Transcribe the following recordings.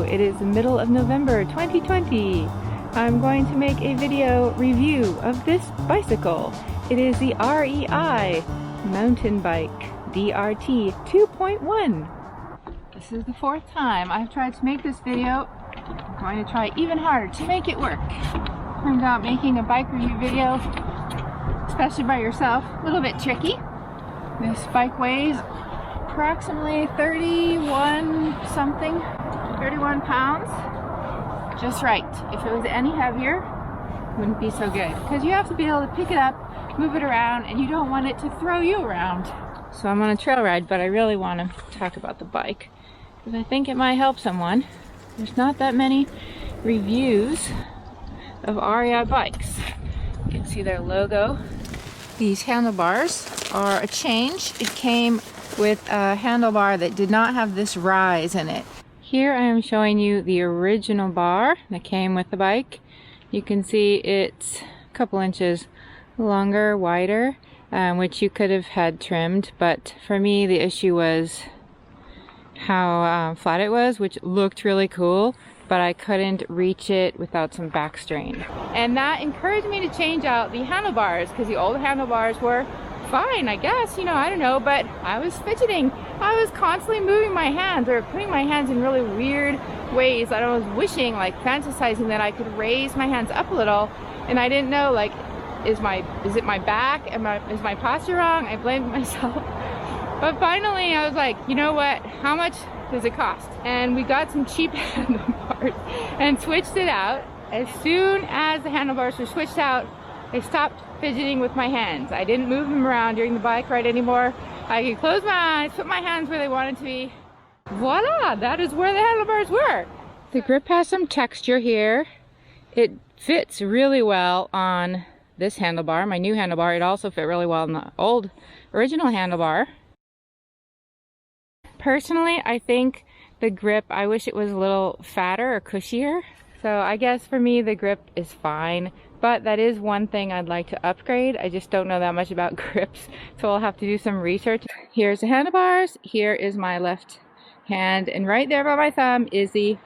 It is the middle of November 2020. I'm going to make a video review of this bicycle. It is the REI mountain bike DRT 2.1. This is the fourth time I've tried to make this video. I'm going to try even harder to make it work. Turns out making a bike review video, especially by yourself, a little bit tricky. This bike weighs approximately 31 pounds. Just right. If it was any heavier, it wouldn't be so good. Because you have to be able to pick it up, move it around, and you don't want it to throw you around. So I'm on a trail ride, but I really want to talk about the bike because I think it might help someone. There's not that many reviews of REI bikes. You can see their logo. These handlebars are a change. It came with a handlebar that did not have this rise in it. Here I am showing you the original bar that came with the bike. You can see it's a couple inches longer, wider, which you could have had trimmed, but for me the issue was how flat it was, which looked really cool, but I couldn't reach it without some back strain. And that encouraged me to change out the handlebars, because the old handlebars were fine, I guess, you know, I don't know, but I was fidgeting. I was constantly moving my hands or putting my hands in really weird ways that I was wishing, like fantasizing that I could raise my hands up a little, and I didn't know, like, is it my back? Is my posture wrong? I blamed myself. But finally I was like, you know what, how much does it cost? And we got some cheap handlebars and switched it out. As soon as the handlebars were switched out, I stopped fidgeting with my hands. I didn't move them around during the bike ride anymore. I could close my eyes, put my hands where they wanted to be. Voila, that is where the handlebars were. The grip has some texture here. It fits really well on this handlebar, my new handlebar. It also fit really well on the old original handlebar. Personally, I think the grip, I wish it was a little fatter or cushier. So I guess for me the grip is fine, but that is one thing I'd like to upgrade. I just don't know that much about grips, so I'll have to do some research. Here's the handlebars, here is my left hand, and right there by my thumb is the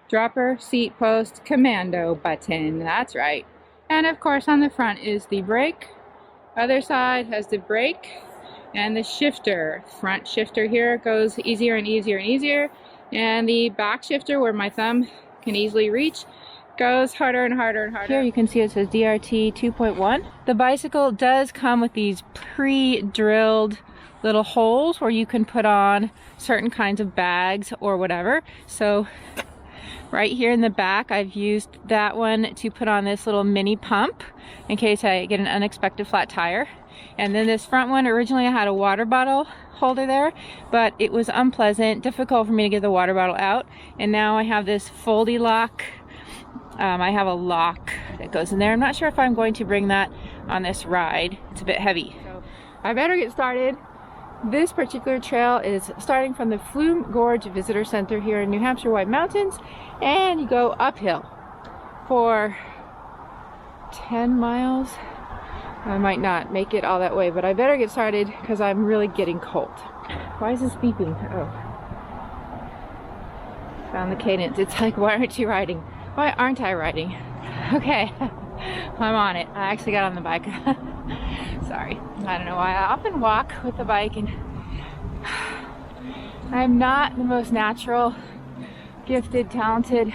dropper seat post commando button. That's right. And of course on the front is the brake. Other side has the brake and the shifter. Front shifter here goes easier and easier and easier, and the back shifter, where my thumb can easily reach, goes harder and harder and harder. Here you can see it says DRT 2.1. The bicycle does come with these pre-drilled little holes where you can put on certain kinds of bags or whatever. So right here in the back, I've used that one to put on this little mini pump in case I get an unexpected flat tire. And then this front one, originally I had a water bottle holder there, but it was unpleasant, difficult for me to get the water bottle out. And now I have this foldy lock. I have a lock that goes in there. I'm not sure if I'm going to bring that on this ride. It's a bit heavy. So I better get started. This particular trail is starting from the Flume Gorge Visitor Center here in New Hampshire White Mountains, and you go uphill for 10 miles. I might not make it all that way, but I better get started because I'm really getting cold. Why is this beeping? Oh. Found the cadence. It's like, why aren't you riding? Why aren't I riding? Okay, I'm on it. I actually got on the bike. Sorry. I don't know why. I often walk with the bike, and I'm not the most natural, gifted, talented,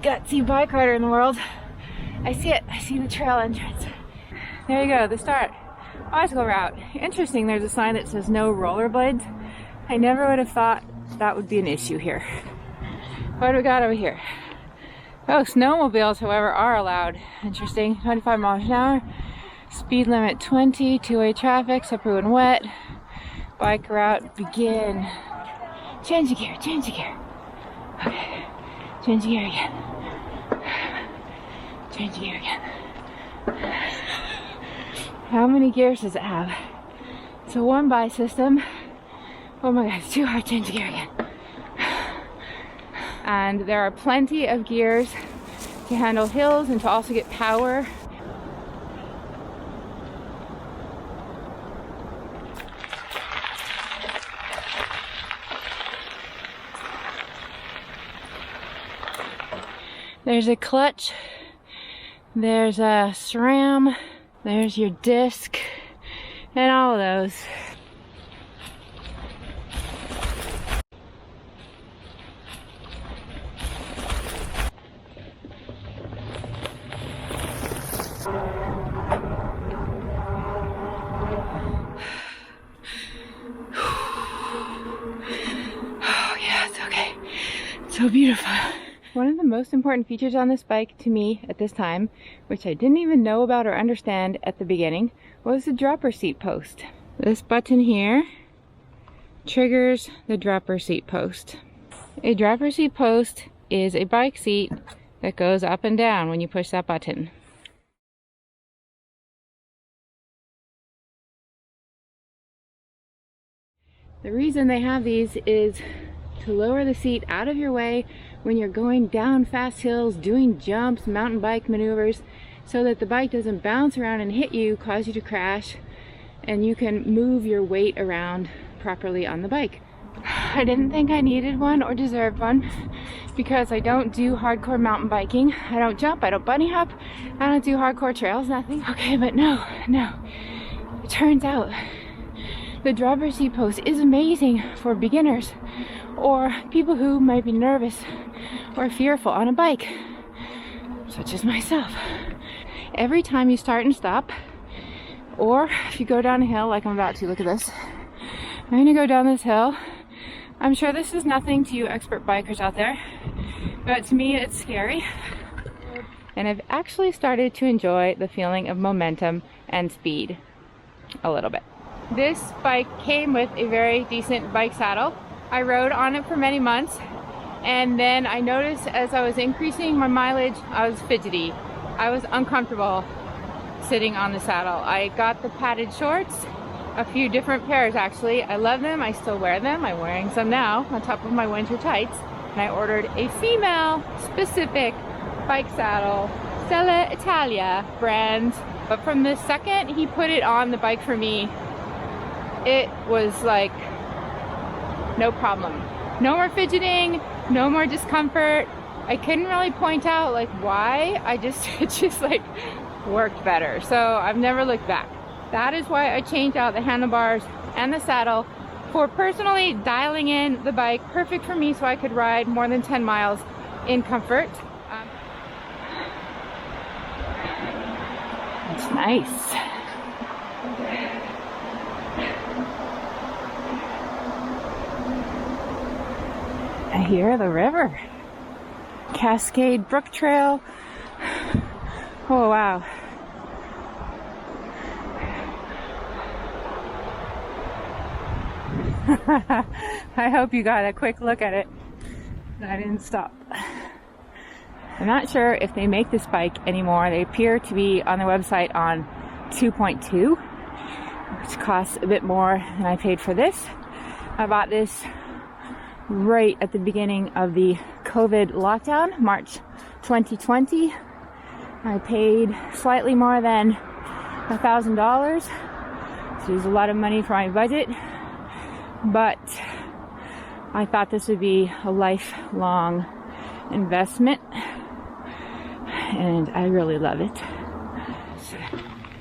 gutsy bike rider in the world. I see it. I see the trail entrance. There you go, the start. Bicycle route. Interesting, there's a sign that says no rollerblades. I never would have thought that would be an issue here. What do we got over here? Oh, snowmobiles, however, are allowed. Interesting. 25 miles an hour. Speed limit 20. Two-way traffic, slippery and wet. Bike route begin. Change the gear, change the gear. Okay. Change the gear again. Change the gear again. How many gears does it have? It's a one-by system. Oh my god, it's too hard. Change the gear again. And there are plenty of gears to handle hills and to also get power. There's a clutch, there's a SRAM, there's your disc, and all of those. Oh yeah, it's okay. It's so beautiful. One of the most important features on this bike to me at this time, which I didn't even know about or understand at the beginning, was the dropper seat post. This button here triggers the dropper seat post. A dropper seat post is a bike seat that goes up and down when you push that button. The reason they have these is to lower the seat out of your way when you're going down fast hills, doing jumps, mountain bike maneuvers, so that the bike doesn't bounce around and hit you, cause you to crash, and you can move your weight around properly on the bike. I didn't think I needed one or deserved one because I don't do hardcore mountain biking. I don't jump, I don't bunny hop, I don't do hardcore trails, nothing. Okay, but no. It turns out the dropper seat post is amazing for beginners or people who might be nervous or fearful on a bike, such as myself. Every time you start and stop, or if you go down a hill like I'm about to, look at this. I'm gonna go down this hill. I'm sure this is nothing to you expert bikers out there, but to me it's scary. And I've actually started to enjoy the feeling of momentum and speed a little bit. This bike came with a very decent bike saddle. I rode on it for many months, and then I noticed as I was increasing my mileage, I was fidgety. I was uncomfortable sitting on the saddle. I got the padded shorts, a few different pairs actually. I love them, I still wear them. I'm wearing some now on top of my winter tights. And I ordered a female specific bike saddle, Stella Italia brand. But from the second he put it on the bike for me, it was like no problem. No more fidgeting, no more discomfort. I couldn't really point out like why. It just like worked better. So I've never looked back. That is why I changed out the handlebars and the saddle for personally dialing in the bike, perfect for me so I could ride more than 10 miles in comfort. It's nice. I hear the river. Cascade Brook Trail. Oh wow. I hope you got a quick look at it. I didn't stop. I'm not sure if they make this bike anymore. They appear to be on their website on 2.2, which costs a bit more than I paid for this. I bought this right at the beginning of the COVID lockdown, March 2020. I paid slightly more than $1,000, so it was a lot of money for my budget, but I thought this would be a lifelong investment, and I really love it.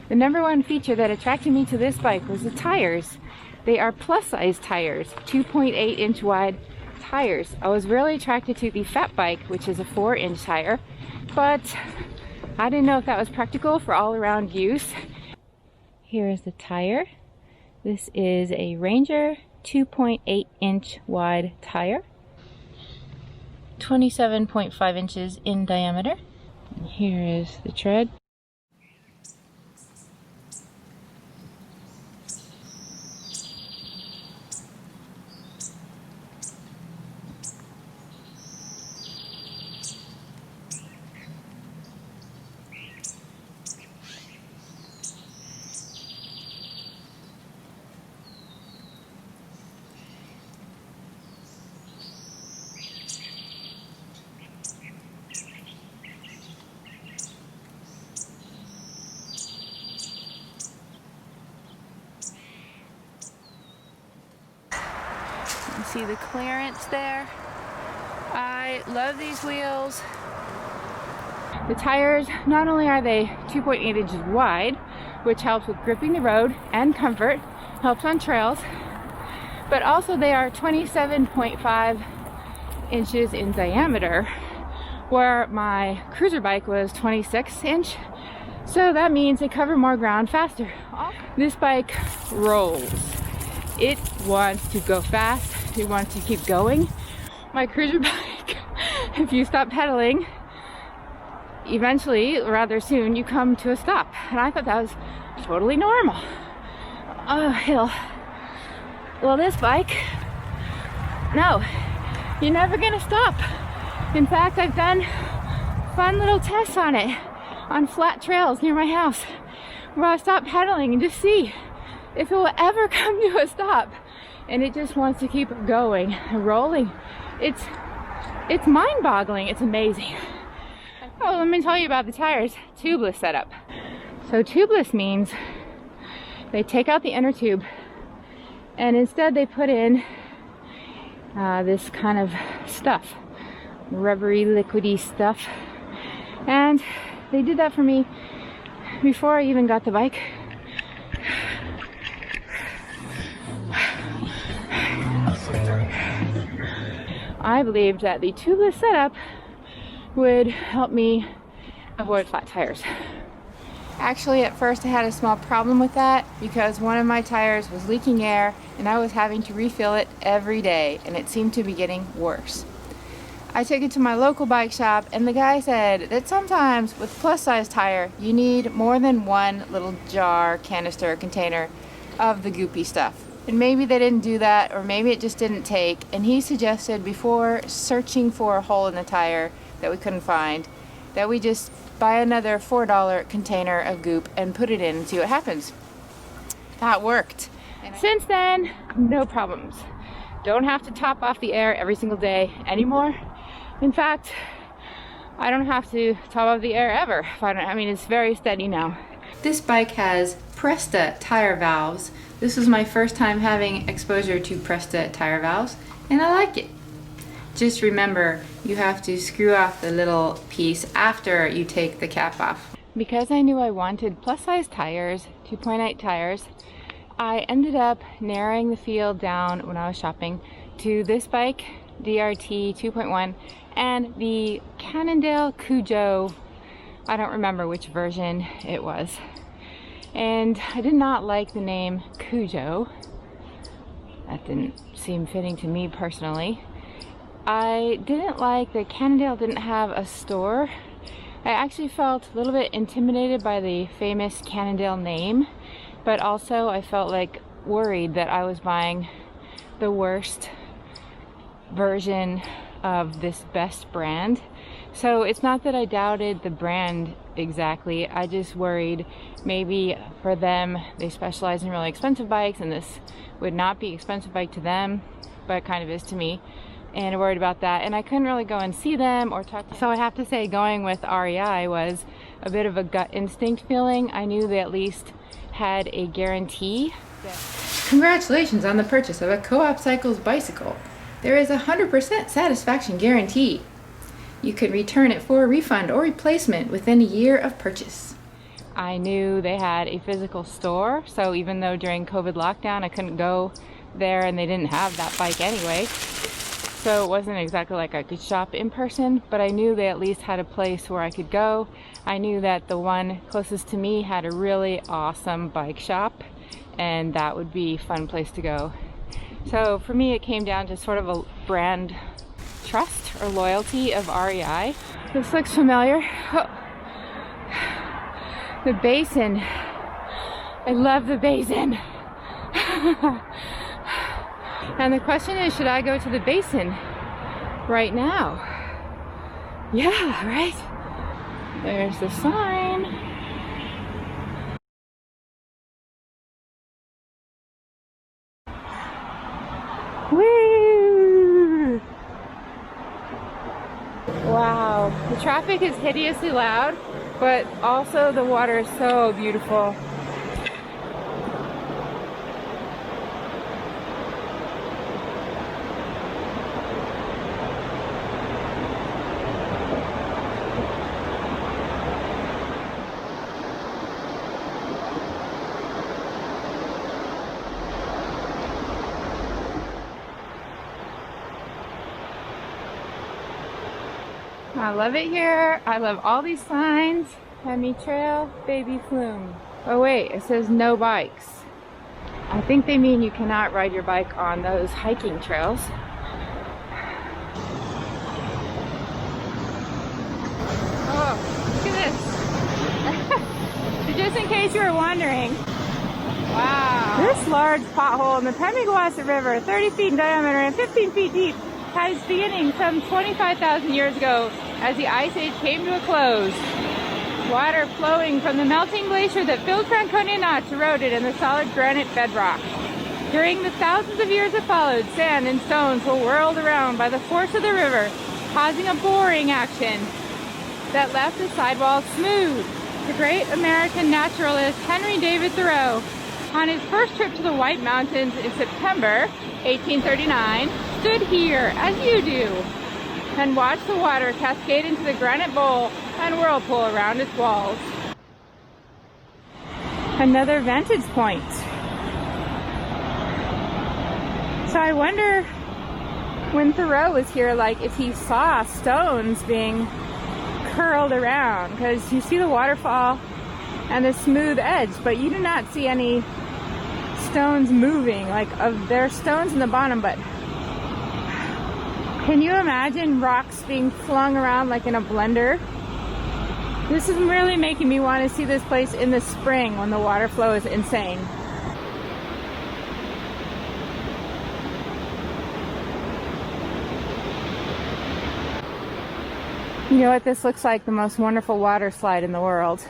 The number one feature that attracted me to this bike was the tires. They are plus size tires, 2.8 inch wide tires. I was really attracted to the fat bike, which is a 4-inch tire, but I didn't know if that was practical for all around use. Here is the tire. This is a Ranger 2.8 inch wide tire, 27.5 inches in diameter. And here is the tread. See the clearance there. I love these wheels. The tires, not only are they 2.8 inches wide, which helps with gripping the road and comfort, helps on trails, but also they are 27.5 inches in diameter, where my cruiser bike was 26 inch. So that means they cover more ground faster. This bike rolls. It wants to go fast. It wants to keep going. My cruiser bike, if you stop pedaling, eventually, rather soon, you come to a stop. And I thought that was totally normal. Oh, hill. Well, this bike, no, you're never gonna stop. In fact, I've done fun little tests on it on flat trails near my house, where I stop pedaling and just see if it will ever come to a stop. And it just wants to keep going and rolling. It's mind-boggling. It's amazing. Oh, let me tell you about the tires. Tubeless setup. So tubeless means they take out the inner tube and instead they put in this kind of stuff, rubbery, liquidy stuff. And they did that for me before I even got the bike. I believed that the tubeless setup would help me avoid flat tires. Actually, at first I had a small problem with that because one of my tires was leaking air and I was having to refill it every day, and it seemed to be getting worse. I took it to my local bike shop and the guy said that sometimes with plus size tire you need more than one little jar, canister, container of the goopy stuff. And maybe they didn't do that, or maybe it just didn't take, and he suggested before searching for a hole in the tire that we couldn't find, that we just buy another $4 container of goop and put it in and see what happens. That worked. Since then, no problems. Don't have to top off the air every single day anymore. In fact, I don't have to top off the air ever. I mean, it's very steady now. This bike has Presta tire valves. This was my first time having exposure to Presta tire valves, and I like it. Just remember, you have to screw off the little piece after you take the cap off. Because I knew I wanted plus size tires, 2.8 tires, I ended up narrowing the field down when I was shopping to this bike, DRT 2.1, and the Cannondale Cujo. I don't remember which version it was. And I did not like the name Cujo. That didn't seem fitting to me personally. I didn't like that Cannondale didn't have a store. I actually felt a little bit intimidated by the famous Cannondale name, but also I felt like worried that I was buying the worst version of this best brand. So it's not that I doubted the brand exactly, I just worried maybe for them, they specialize in really expensive bikes and this would not be an expensive bike to them, but it kind of is to me. And I worried about that, and I couldn't really go and see them or talk to them. So I have to say, going with REI was a bit of a gut instinct feeling. I knew they at least had a guarantee. Congratulations on the purchase of a Co-op Cycles bicycle. There is a 100% satisfaction guarantee. You could return it for a refund or replacement within a year of purchase. I knew they had a physical store, so even though during COVID lockdown I couldn't go there and they didn't have that bike anyway, so it wasn't exactly like I could shop in person, but I knew they at least had a place where I could go. I knew that the one closest to me had a really awesome bike shop, and that would be a fun place to go. So for me, it came down to sort of a brand trust or loyalty of REI. This looks familiar. Oh. The basin. I love the basin. And the question is, should I go to the basin right now? Yeah, right? There's the sign. Woo! Wow, the traffic is hideously loud, but also the water is so beautiful. I love it here. I love all these signs. Hemi Trail, Baby Flume. Oh wait, it says no bikes. I think they mean you cannot ride your bike on those hiking trails. Oh, look at this. Just in case you were wondering. Wow. This large pothole in the Pemigewasset River, 30 feet in diameter and 15 feet deep, had its beginning some 25,000 years ago as the Ice Age came to a close. Water flowing from the melting glacier that filled Franconia Notch eroded in the solid granite bedrock. During the thousands of years that followed, sand and stones were whirled around by the force of the river, causing a boring action that left the sidewall smooth. The great American naturalist Henry David Thoreau, on his first trip to the White Mountains in September 1839, stood here, as you do, and watched the water cascade into the granite bowl and whirlpool around its walls. Another vantage point. So I wonder when Thoreau was here, like if he saw stones being curled around, because you see the waterfall and the smooth edge, but you do not see any stones moving. Like there are stones in the bottom, but can you imagine rocks being flung around like in a blender? This is really making me want to see this place in the spring when the water flow is insane. You know what? This looks like the most wonderful water slide in the world.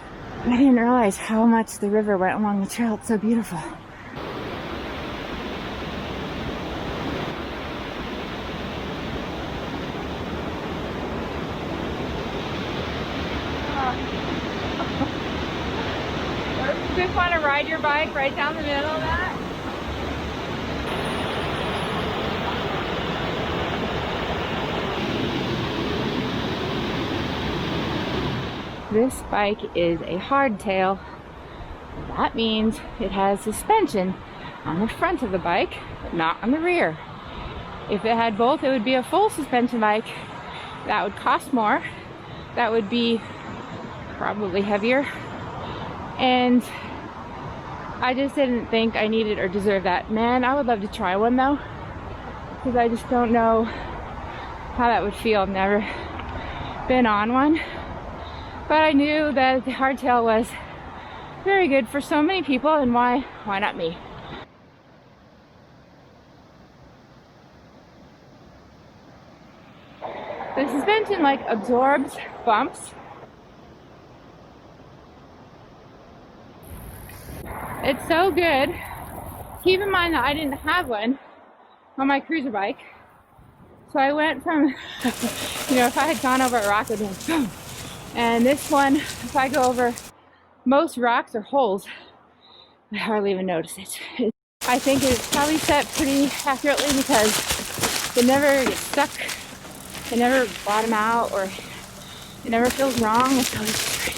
I didn't realize how much the river went along the trail. It's so beautiful. You just want to ride your bike right down the middle of that? This bike is a hardtail. That means it has suspension on the front of the bike, but not on the rear. If it had both, it would be a full suspension bike. That would cost more. That would be probably heavier. And I just didn't think I needed or deserved that. Man, I would love to try one though, because I just don't know how that would feel. I've never been on one. But I knew that the hardtail was very good for so many people, and why not me? The suspension like absorbs bumps. It's so good. Keep in mind that I didn't have one on my cruiser bike. So I went from, you know, if I had gone over a rock, it would have been boom. And this one, if I go over most rocks or holes, I hardly even notice it. I think it's probably set pretty accurately because it never gets stuck, it never bottom out, or it never feels wrong. It's always straight.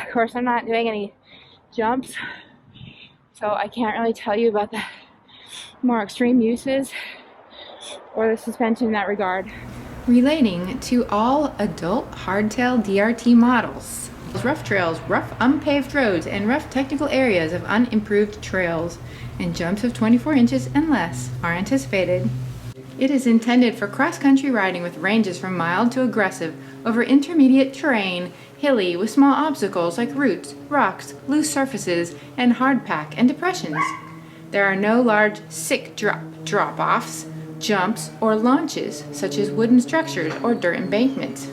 Of course, I'm not doing any jumps, so I can't really tell you about the more extreme uses or the suspension in that regard. Relating to all adult hardtail DRT models. Rough trails, rough unpaved roads, and rough technical areas of unimproved trails, and jumps of 24 inches and less are anticipated. It is intended for cross-country riding with ranges from mild to aggressive over intermediate terrain, hilly with small obstacles like roots, rocks, loose surfaces, and hard pack and depressions. There are no large sick drop-offs, jumps, or launches such as wooden structures or dirt embankments.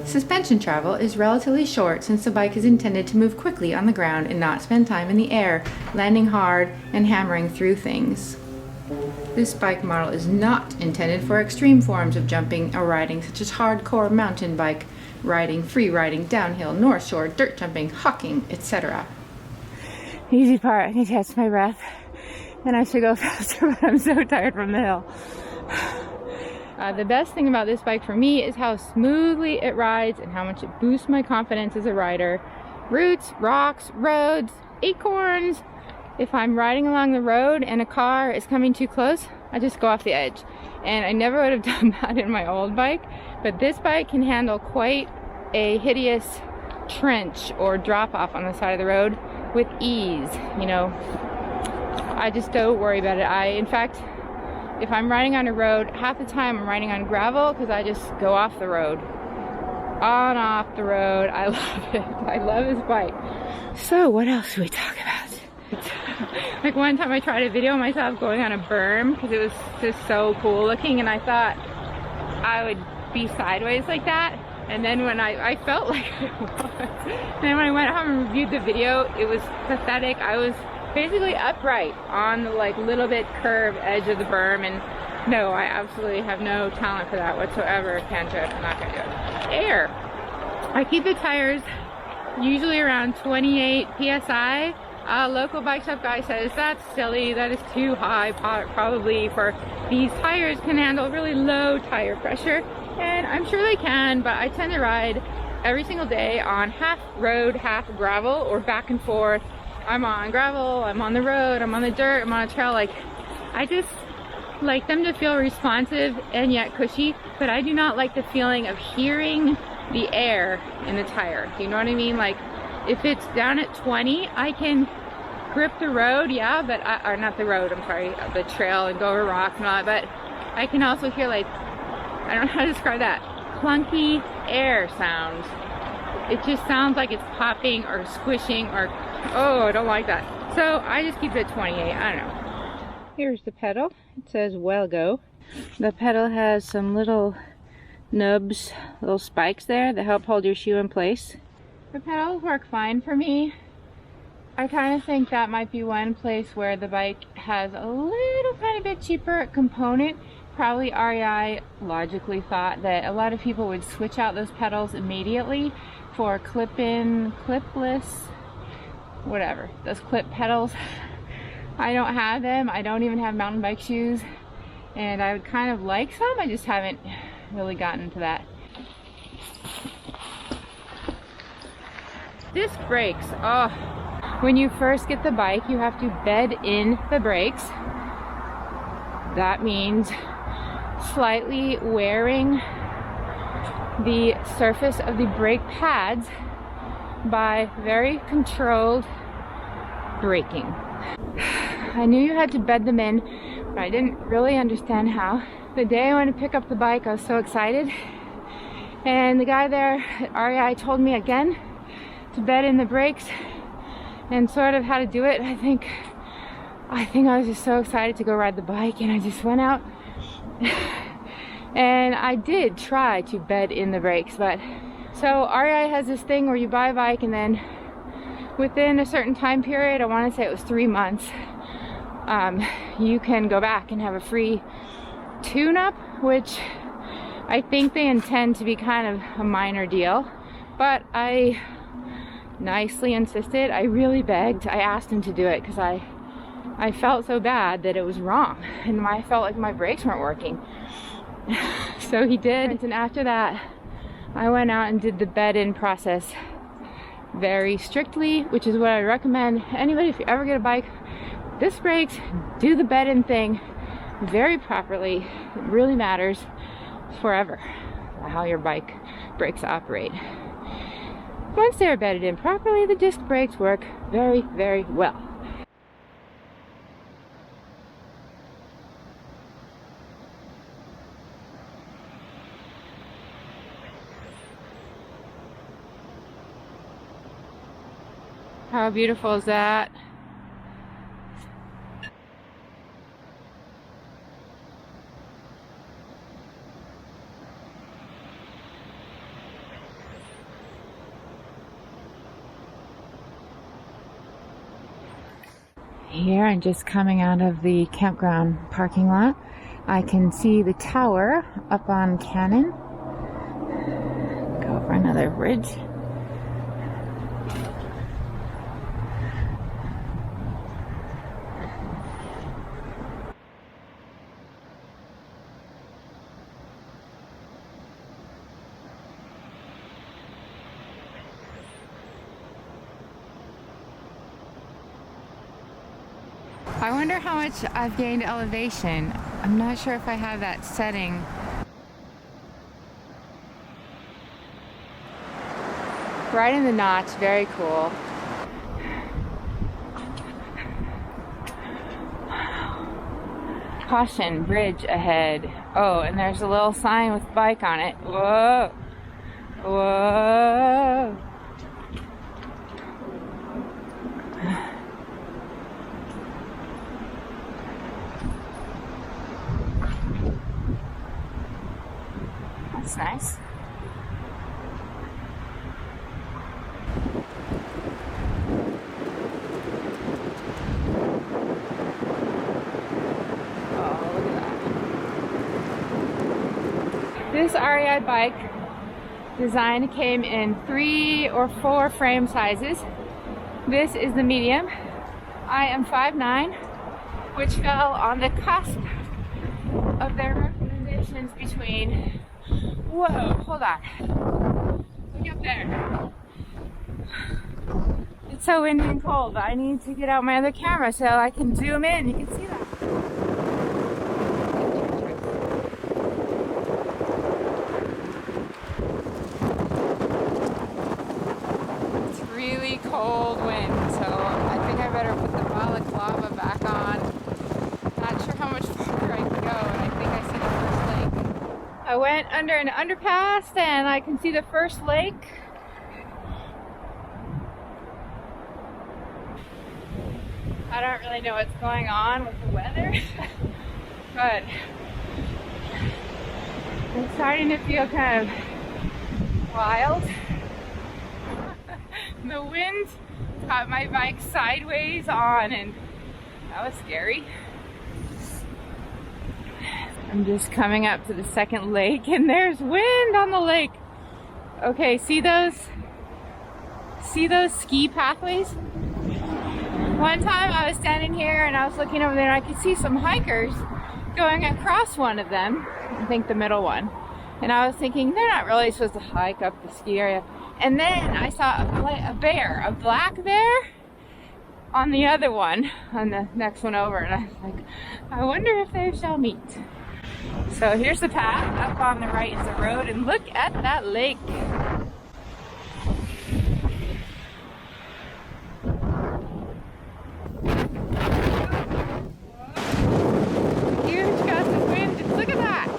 Suspension travel is relatively short since the bike is intended to move quickly on the ground and not spend time in the air, landing hard and hammering through things. This bike model is not intended for extreme forms of jumping or riding such as hardcore mountain bike riding, free riding, downhill, north shore, dirt jumping, hawking, etc. Easy part, I can catch my breath and I should go faster, but I'm so tired from the hill. The best thing about this bike for me is how smoothly it rides and how much it boosts my confidence as a rider. Roots, rocks, roads, acorns. If I'm riding along the road and a car is coming too close, I just go off the edge. And I never would have done that in my old bike, but this bike can handle quite a hideous trench or drop off on the side of the road with ease. You know, I just don't worry about it. In fact, if I'm riding on a road, half the time I'm riding on gravel because I just go off the road. On off the road. I love it. I love this bike. So what else should we talk about? Like one time I tried to video myself going on a berm because it was just so cool looking, and I thought I would be sideways like that, and then when I felt like it was. Then when I went home and reviewed the video, it was pathetic. I was basically upright on the like little bit curved edge of the berm, and no, I absolutely have no talent for that whatsoever. Can't do it. I'm not gonna do it. Air. I keep the tires usually around 28 psi. A local bike shop guy says that's silly, that is too high, probably for these tires can handle really low tire pressure, and I'm sure they can, but I tend to ride every single day on half road, half gravel, or back and forth. I'm on gravel, I'm on the road, I'm on the dirt, I'm on a trail. Like, I just like them to feel responsive and yet cushy, but I do not like the feeling of hearing the air in the tire. Do you know what I mean? Like, if it's down at 20, I can grip the road, yeah, but or not the road, I'm sorry, the trail, and go over rocks and all that, but I can also hear, like, I don't know how to describe that, clunky air sounds. It just sounds like it's popping or squishing, or, oh, I don't like that. So I just keep it at 28, I don't know. Here's the pedal. It says well go. The pedal has some little nubs, little spikes there that help hold your shoe in place. The pedals work fine for me. I kind of think that might be one place where the bike has a little tiny bit cheaper component. Probably REI logically thought that a lot of people would switch out those pedals immediately for clip-in, clipless, whatever, those clip pedals. I don't have them. I don't even have mountain bike shoes, and I would kind of like some. I just haven't really gotten to that. Disc brakes. Oh, when you first get the bike, you have to bed in the brakes. That means slightly wearing the surface of the brake pads by very controlled braking. I knew you had to bed them in, but I didn't really understand how. The day I went to pick up the bike, I was so excited, and the guy there at REI told me again to bed in the brakes and sort of how to do it. I think I was just so excited to go ride the bike, and I just went out and I did try to bed in the brakes. But so REI has this thing where you buy a bike, and then within a certain time period, I want to say it was 3 months, you can go back and have a free tune-up, which I think they intend to be kind of a minor deal, but I nicely insisted. I really begged. I asked him to do it because I felt so bad that it was wrong, and I felt like my brakes weren't working. So he did, and after that I went out and did the bed-in process very strictly, which is what I recommend anybody. If you ever get a bike, disc brakes, do the bed-in thing very properly. It really matters forever how your bike brakes operate. Once they're bedded in properly, the disc brakes work very, very well. How beautiful is that? Here, I'm just coming out of the campground parking lot. I can see the tower up on Cannon. Go over another bridge. I wonder how much I've gained elevation. I'm not sure if I have that setting. Right in the notch, very cool. Caution, bridge ahead. Oh, and there's a little sign with bike on it. Whoa! Whoa! That's nice. This REI bike design came in 3 or 4 frame sizes. This is the medium. I am 5'9", which fell on the cusp of their recommendations between... Whoa, hold on. Look up there. It's so windy and cold. I need to get out my other camera so I can zoom in. You can see that. Cold wind, so I think I better put the balaclava back on. Not sure how much farther I can go, and I think I see the first lake. I went under an underpass and I can see the first lake. I don't really know what's going on with the weather, but it's starting to feel kind of wild. The wind caught my bike sideways on, and that was scary. I'm just coming up to the second lake, and there's wind on the lake. Okay, see those ski pathways? One time I was standing here and I was looking over there and I could see some hikers going across one of them, I think the middle one. And I was thinking, they're not really supposed to hike up the ski area. And then I saw a bear, a black bear, on the other one, on the next one over. And I was like, I wonder if they shall meet. So here's the path. Up on the right is the road, and look at that lake. Huge gust of wind. Look at that.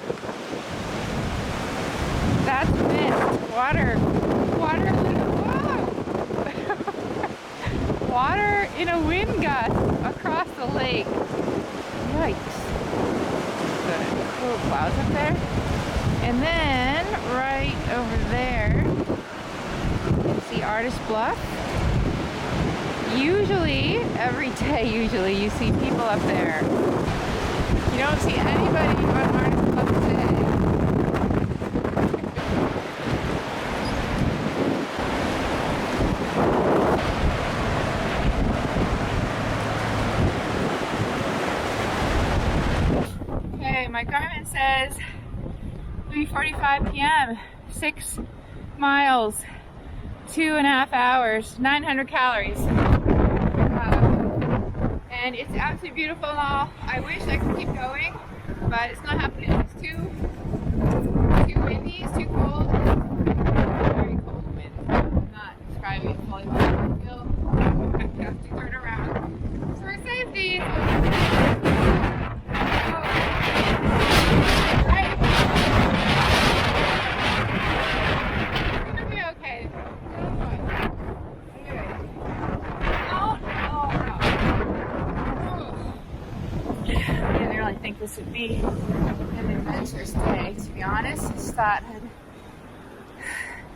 That's mist. Water. Water in a wind gust across the lake. Yikes. Good. Little clouds up there. And then right over there, you see Artist Bluff. Usually, every day usually, you see people up there. You don't see anybody on Artist Bluff today. My Garmin says 3:45 p.m. 6 miles, 2.5 hours, 900 calories. And it's absolutely beautiful and all. I wish I could keep going, but it's not happening. It's too windy, it's too cold. Very cold wind. I'm not describing it fully, but I feel I have to turn around for safety. This would be an adventurous day, to be honest. I just thought I'd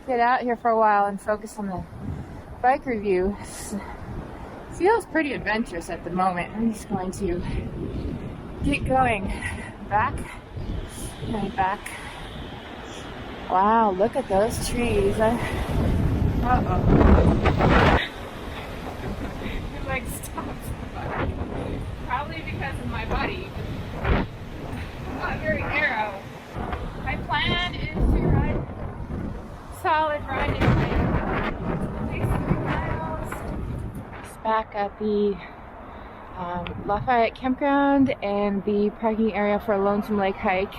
get out here for a while and focus on the bike review. It feels pretty adventurous at the moment. I'm just going to get going. Back and back. Wow, look at those trees. Uh-oh. It like stops the bike. Probably because of my body. Not very narrow. My plan is to ride solid riding at least 3 miles. Just back at the Lafayette Campground and the parking area for a Lonesome Lake hike,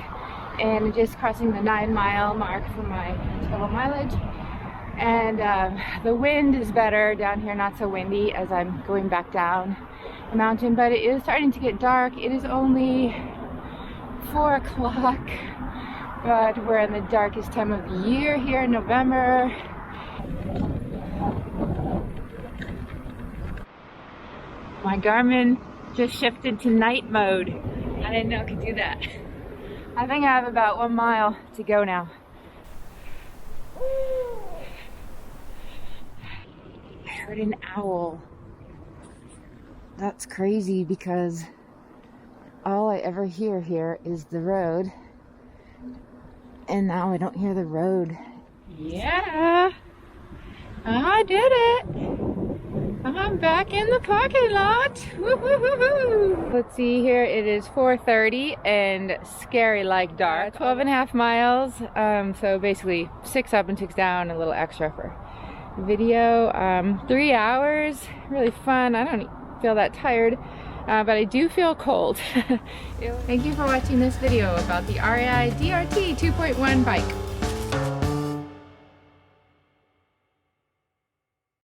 and just crossing the 9-mile mark for my total mileage. And the wind is better down here, not so windy as I'm going back down the mountain, but it is starting to get dark. It is only 4 o'clock, but we're in the darkest time of the year here in November. My Garmin just shifted to night mode. I didn't know it could do that. I think I have about 1 mile to go now. I heard an owl. That's crazy because all I ever hear here is the road. And now I don't hear the road. Yeah, I did it. I'm back in the parking lot. Woo-hoo-hoo-hoo. Let's see here, it is 4:30 and scary like dark. 12.5 miles, so basically 6 up and 6 down, a little extra for video. 3 hours, really fun. I don't feel that tired, but I do feel cold. Thank you for watching this video about the REI DRT 2.1 bike.